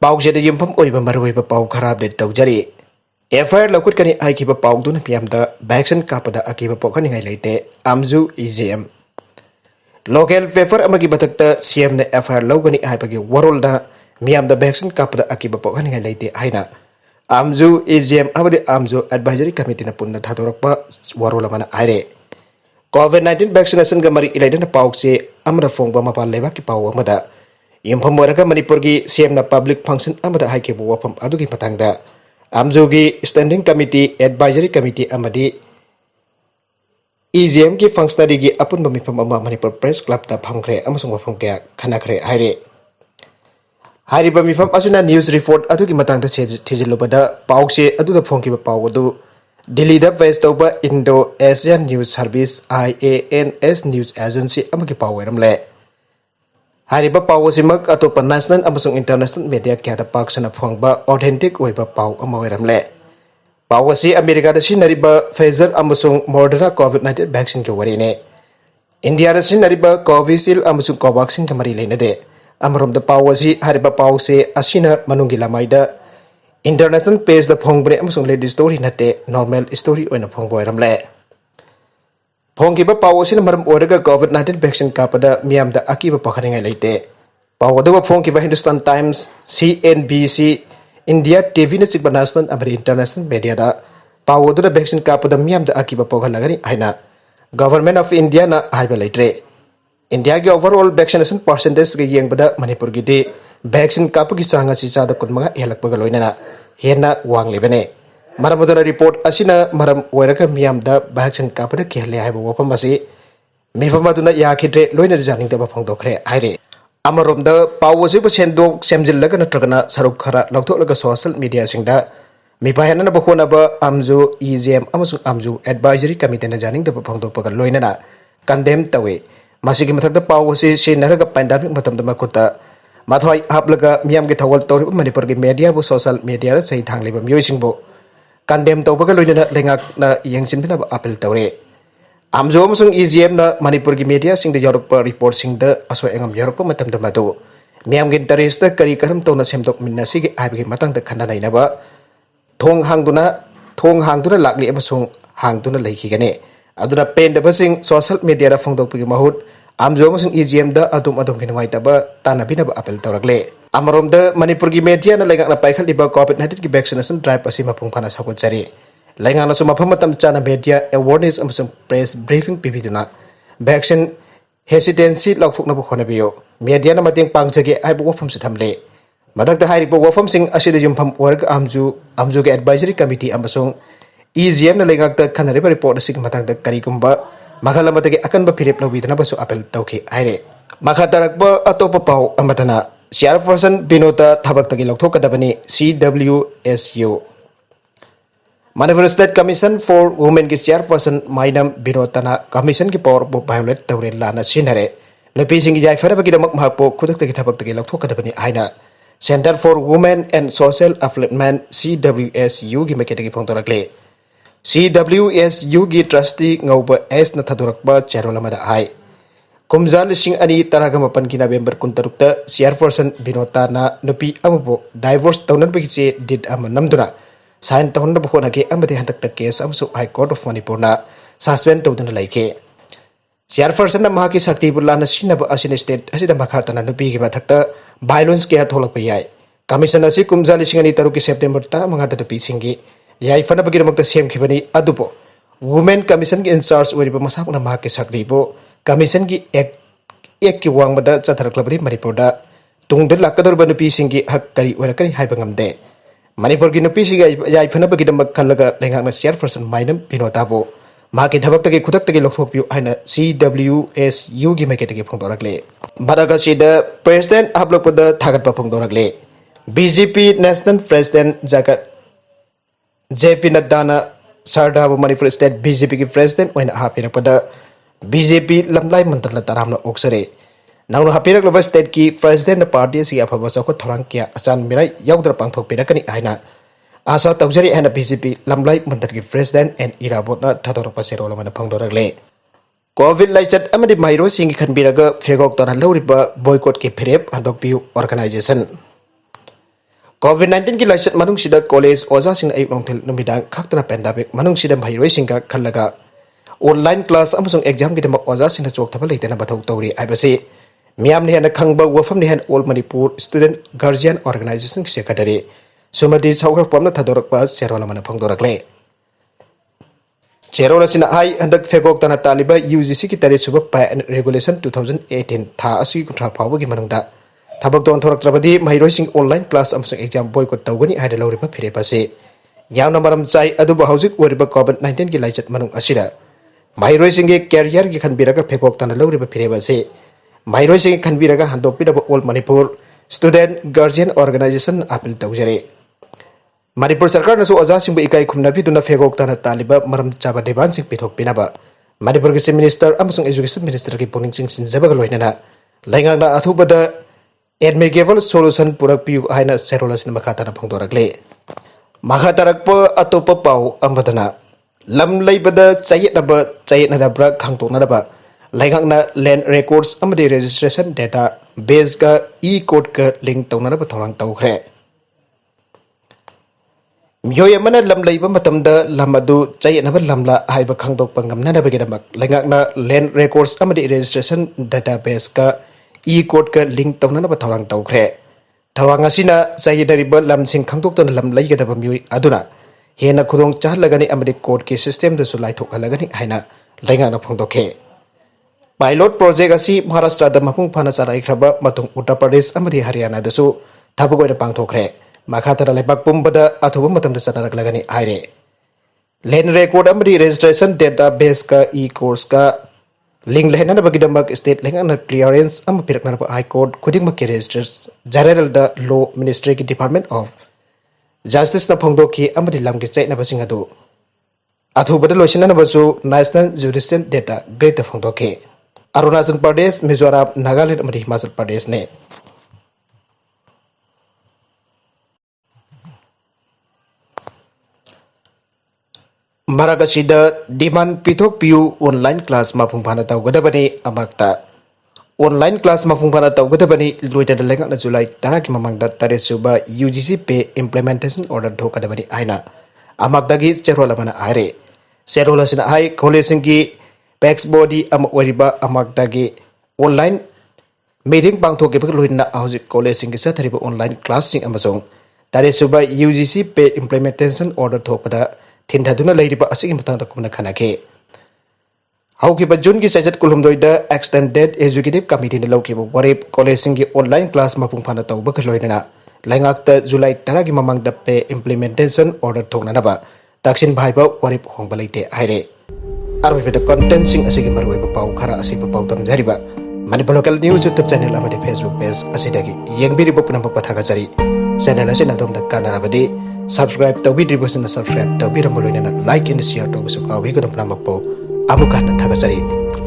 Paoduna Miyamda Vaccine FIR Loukhatkani haikhiba Paoduna Miyamda Vaccine kappada akiba pok-hnningai Leite AMWJU Local paper amagi batakta CM na FIR Loukhatkani haipagi warolda Miyamda Vaccine kappada akiba pok-hnningai Leite haina AMWJU amadi AMWJU Advisory Committee na punna thatorakpa warola mana aire COVID-19 vaccination ga mari ilaidana paukse amra fongba mapal lebaki paw amada yumpham waraga Manipur gi CM na public function amada haikhiba wafam adugi matangda AMWJU gi Standing Committee Advisory Committee amadi EGM ki functionary gi apunba mifam ama Manipur Press Club ta phangkhre amasung wafam kya khanakhre haire hariba mifam asina news report adugi matangda thijilubada paukse aduda phongkiba pawadu Delhi da West Toba Indo Asian News Service IANS News Agency amagi paweramle hariba pawasimak atopa national amasung international media kya da paksana phongba authentic oiba paw amaweramle pawasi America da sinariba Pfizer amasung Moderna COVID-19 vaccine ke warine India da sinariba Covishield amasung Covaxin kamari leinade amarom da pawasi hariba pawse asina manungi lamaida International page the phongbre amasung lady story nate normal story oina phongboiramle phongkiba pawosina maram oraga COVID-19 vaccine kappada Miyamda akiba pok-hnningai Leite pawadu phongkiba Hindustan Times CNBC India TV na sigba national amari international media da pawadu vaccine kappada Miyamda akiba pok-hnningai haina Government of India na haiba leitre India ki overall vaccination percentage ge yengbada Manipur gi de vaccine kapagi changa si chada kunmaga helakpaga loinana hena wang lebane maramudana report asina maram oiraga Miyamda vaccine kapada kehle haiba wafam asi mifamaduna yakhidre loina janing da fongdokre aire amaromda pawose ba sendok semjillaga natragana saruk khara lautholaga social media singda mipahana ba khona ba AMWJU EGM amasung AMWJU Advisory Committee na janing da fongdokpaga loinana condemn tawe masigi mathakda pawose sinaraga pandemic matamda makuta Mathoi haplaka Miyam ki thawal tawri Manipur ki media bu social media sai thangliba myoising bu condemn tawbaga loinana Leingakna yengsin bina apel tawre AMWJU amasung EGM na Manipur ki media sing da yarokpa report sing da aso engam yarokpa matamda madu Miyam ki interest da kari karam tawna semdok minna sigi aibagi matang da khanda nainaba thong hangduna lakli amasung hangduna laikhigane aduna pen da basing social media da fongdokpagi mahut AMWJU amasung EGM da adum ki nuwaitaba tanabina ba apel tawragle amarom da Manipur gi media na Leingakna paikhalliba COVID-19 ki vaccination drive asi Mapung Fana sakotjari Leingakna su mafam matam chana media awareness amasung press briefing pibiduna vaccine hesitancy laukthoknaba khonabiyo media na mateng pangjage aibu wafam su thamle madakta hairibo wafam sing asida yumpham orga AMWJU ki advisory committee amasung EGM na Leingakta khanariba report asig matangda karigumba Makalamatagi akan ba pirip lawidana basu apel tawki aire makatarakba atopa paw amatana Chairperson Binota thbktagi Louthokkadabani CWSU Manipur State Commission for Women ki Chairperson Mainam Binota na commission ki power bo violate tawre lana sinare nupi singi jai fara bagi damak mahpo kudaktagi thbktagi Louthokkadabani aina Center for Women and Social Upliftment CWSU gi maketagi phongtorakle CWSU gi trustee ngauba S na thadurakba cherolamada ai kumjal sing ani taraga mapan ki November 16 ta Chairperson Binota na nupi amubo divorce taunan bagi did amanamduna sign taunan bkhona ke amade hantak case amsu High Court of Manipur na suspend tawduna laike Chairperson na mahaki sakti bulana sinaba asine state asida makhartana nupi gi mathakta violence ke tholakpa yai commission asi kumjal sing ani taruki September 15 ta pisingi yai fana bagi ramakta sem khibani adupo women commission ki in charge weriba masakna mahake sakdibo commission ki ek ki wangmada chatharaklabadi Manipur da tungda lakadorba nupi singi hak kari warakani haibangamde Manipur ki nupi singi yai fana bagi damak khallaga Leingakna Chairperson Mainam Binota bo mahake thabaktagi Khuthaktagi Louthokkpiyu haina CWSU gi maketagi phongdorakle maraga sida president haplkpada thagtpa phongdorakle BJP national president jagat JP Nadana Sarda Manipur State BJP ki president when hapirapada BJP lamlai mantra taramna oksare naunu hapirak lova state ki president na party si afaba sakho thourang kya asan mirai yaudra pangthok pirakani aina asa tawjari ana BJP lamlai mantra ki president and irabotna thador paserola mana phangdoragle COVID laichat amadi mairo singi khanbiraga fegok tana loriba boycott ki phirep handokpiyu organization COVID-19 की licence मनुंग सिदा college ओजा Singh अयुक नोंथेल नुमिदांग खक्तना pandemic मनुंग सिदा भाईरोई सिंगा खल्लगा online class अमसुंग exam की दमक ओजा सिंह चोकथबा लेतेना बथौ तौरी आइबसे मियाम ने हेन खंगबा वफम ने हेन All Manipur student guardian Organisation की सेक्रेटरी सुमति छौगरपमना थदोरकपा चेरोलमना फंगदोरकले चेरोलसिना हाई हंदक फेगोक्तना तालिबा UGC की तरे सुब रेगुलेशन 2018 था असि कुंठा फावगी मनुंगदा थबक दोन थोरक्त्रबदी महिरोइसिंग ऑनलाइन क्लास अमसुंग एग्जाम बॉयकॉट तौगनी हाइदे लौरिबा फिरेबसे यावना मरम चाइ अदुबा हौजिक ओरिबा कोविड-19 की लाइचत मनुंग असिदा महिरोइसिंग के कैरियर की खनबिरगा फेगोक्तना लौरिबा फिरेबसे महिरोइसिंग खनबिरगा हंदोकपिदबा all Manipur student guardian organisation appeal तौजरे मणिपुर सरकार नसु ओजासिंग इकाई खुमनाबिदुना फेगोक्तना तालिबा मरम चाबा देबानसिंग पिथोकपिनाबा मणिपुर के चीफ मिनिस्टर अमसुंग एजुकेशन मिनिस्टर की पुनिंगसिंग सिंजबा लोइनना लैंगांगना अथुबदा एडमिकेबल सोल्यूशन पुरकपियु हाइना सेरोलसिन मखाताना फंगदोरकले मखातारकप अतोप पाउ अमदना लम लैबदा चयेतनबा चयेतनदबरा खngdoknaba Leingakna लैंड रेकॉर्ड्स अमदे रजिस्ट्रेशन डेटा बेस का कोड का लिंक तौननबा थौरang toukhre मियोय अमना लम लैबा मतमदा लम अदु चयेतनबा लमला हाइबा खंगदोकपा ngamnanabagidamak Leingakna लैंड रेकॉर्ड्स अमदे रजिस्ट्रेशन डेटा बेस का कोड का लिंक तौननबा थौरang toukhre थौरang असिना चयेदरिबा लमसिंग खंगदोक्तन लम लैगदबा मियोय अदुना हेना खुदोंग चाहलगनी अमदे कोड के सिस्टम दसु लाइथोकहलगनी हाइना Leingakna फंगदोखे पायलट प्रोजेक्ट असी महाराष्ट्र दा मपुंग फाना चाराइख्रबा मतुंग उत्तर प्रदेश अमदि हरियाणा दसु थबक ओइना पांगथोखरे मखातरा लेबाक पुंबदा अथुबा मतमदा चनारकलगनी आइरे लैंड रेकॉर्ड अमदि रजिस्ट्रेशन डेटा बेस का कोर्स का लिंक लेहननबगिदमक स्टेट Leingakna क्लियरेंस अम पिरकनरबा हाई कोर्ट खुदिंगमक के रजिस्टर्स जनरल दा लॉ मिनिस्ट्री की डिपार्टमेंट ऑफ जस्टिस न फंगदोखि अमदि लमगे चैतनबसिंग अदु अथुबदा लोइसिननबसु नेशनल जुडिशियल डेटा ग्रेड फंगदोखे अरुणाचल प्रदेश मिजोरम नागालैंड अमदि हिमाचल प्रदेश ने मरागसिदा डिमांड पिथोकपियु ऑनलाइन क्लास मापुंग फाना तौगदबनी अमक्ता ऑनलाइन क्लास मापुंग फाना तौगदबनी लोइदना Leingakna जुलाई 10 की ममंगदा तरे सुबा UGC पे इंप्लीमेंटेशन ऑर्डर धोकदबनी आइना अमक्तागी चेरोलमना आइरे चेरोलसिना हाई कॉलेजिंग की पैक्स बॉडी ओरिबा अमक्तागी ऑनलाइन मीटिंग पांगथोकेबक लोइदना हौजिक कॉलेजिंग की सथरिबा ऑनलाइन क्लासिंग अमसोंग तरे सुबा UGC पे इंप्लीमेंटेशन ऑर्डर थोकपदा थिनथादुना लैरिबा असिगी मतंगदा कुमना खनाके हाउकिबा जून की चैजत कुलुमदोइदा एक्सटेंडेड एजुकेटिव कमिटी ने लौकिबा वरेप कॉलेजिंग की ऑनलाइन क्लास मपुंग फाना तौबक लोइदना Leingakna जुलाई 10 की ममंगदा पे इंप्लीमेंटेशन ऑर्डर थोकननबा ताक्सिन भाइबा वरेप होंगबा लेते आइरे अरोइबदा कंटेंट सिंग असिगी मरुइबा पाउ खरा असिबा पाउ तमजरिबा Manipur local news YouTube channel अमदि फेसबुक पेज असिदगी येंगबिरिबा पुनमक पथागजरी चैनल असिना दोमदा कानारबदि सब्सक्राइब तौबिद्रिबसना सब्सक्राइब तौबिरम लोइनना लाइक एंड शेयर तौबसु काविगन पुनमकपो अमुकाना थागजरी